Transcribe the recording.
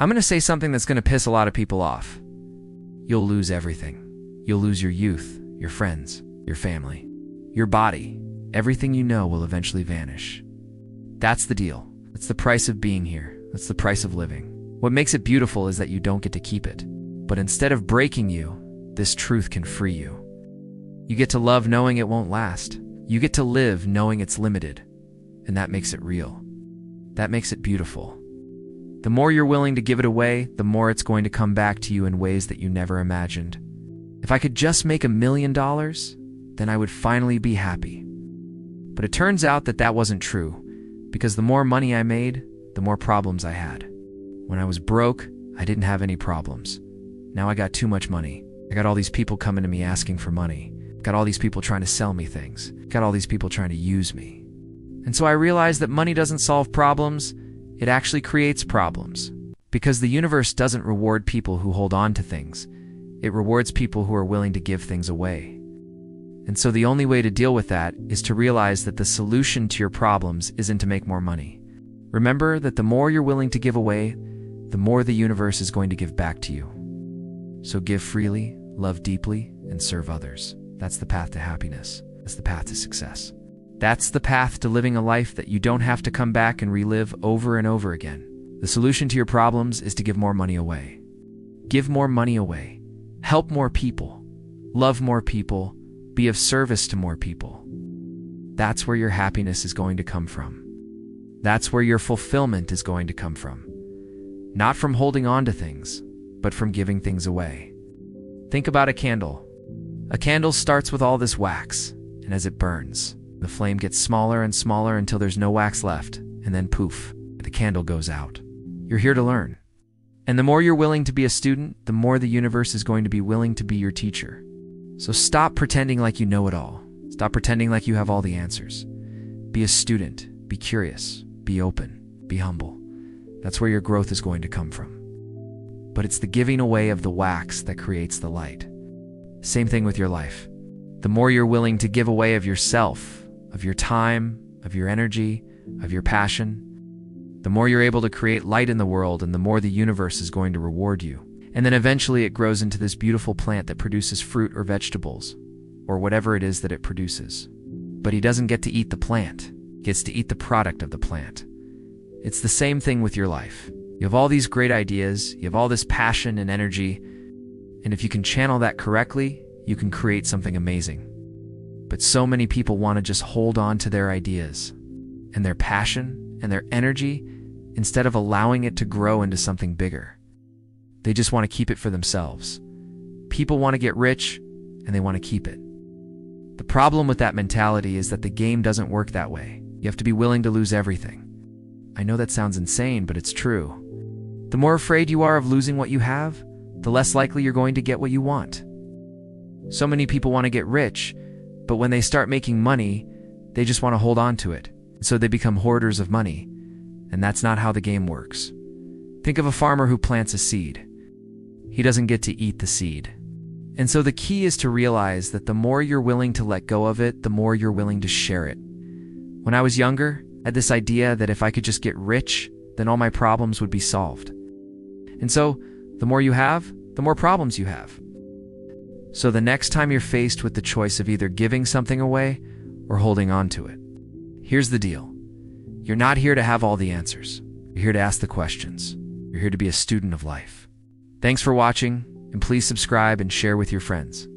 I'm going to say something that's going to piss a lot of people off. You'll lose everything. You'll lose your youth, your friends, your family, your body. Everything you know will eventually vanish. That's the deal. That's the price of being here. That's the price of living. What makes it beautiful is that you don't get to keep it. But instead of breaking you, this truth can free you. You get to love knowing it won't last. You get to live knowing it's limited. And that makes it real. That makes it beautiful. The more you're willing to give it away, the more it's going to come back to you in ways that you never imagined. If I could just make $1 million, then I would finally be happy. But it turns out that that wasn't true, because the more money I made, the more problems I had. When I was broke, I didn't have any problems. Now I got too much money. I got all these people coming to me asking for money. Got all these people trying to sell me things. Got all these people trying to use me. And so I realized that money doesn't solve problems, it actually creates problems. Because the universe doesn't reward people who hold on to things. It rewards people who are willing to give things away. And so the only way to deal with that is to realize that the solution to your problems isn't to make more money. Remember that the more you're willing to give away, the more the universe is going to give back to you. So give freely, love deeply, and serve others. That's the path to happiness. That's the path to success. That's the path to living a life that you don't have to come back and relive over and over again. The solution to your problems is to give more money away. Give more money away. Help more people. Love more people. Be of service to more people. That's where your happiness is going to come from. That's where your fulfillment is going to come from. Not from holding on to things, but from giving things away. Think about a candle. A candle starts with all this wax, and as it burns, the flame gets smaller and smaller until there's no wax left, and then poof, the candle goes out. You're here to learn. And the more you're willing to be a student, the more the universe is going to be willing to be your teacher. So stop pretending like you know it all. Stop pretending like you have all the answers. Be a student. Be curious. Be open. Be humble. That's where your growth is going to come from. But it's the giving away of the wax that creates the light. Same thing with your life. The more you're willing to give away of yourself, of your time, of your energy, of your passion, the more you're able to create light in the world, and the more the universe is going to reward you. And then eventually it grows into this beautiful plant that produces fruit or vegetables, or whatever it is that it produces. But he doesn't get to eat the plant. He gets to eat the product of the plant. It's the same thing with your life. You have all these great ideas, you have all this passion and energy, and if you can channel that correctly, you can create something amazing. But so many people want to just hold on to their ideas and their passion and their energy instead of allowing it to grow into something bigger. They just want to keep it for themselves. People want to get rich, and they want to keep it. The problem with that mentality is that the game doesn't work that way. You have to be willing to lose everything. I know that sounds insane, but it's true. The more afraid you are of losing what you have, the less likely you're going to get what you want. So many people want to get rich, but when they start making money, they just want to hold on to it. So they become hoarders of money, and that's not how the game works. Think of a farmer who plants a seed. He doesn't get to eat the seed. And so the key is to realize that the more you're willing to let go of it, the more you're willing to share it. When I was younger, I had this idea that if I could just get rich, then all my problems would be solved. And so, the more you have, the more problems you have. So the next time you're faced with the choice of either giving something away or holding on to it, here's the deal. You're not here to have all the answers. You're here to ask the questions. You're here to be a student of life. Thanks for watching, and please subscribe and share with your friends.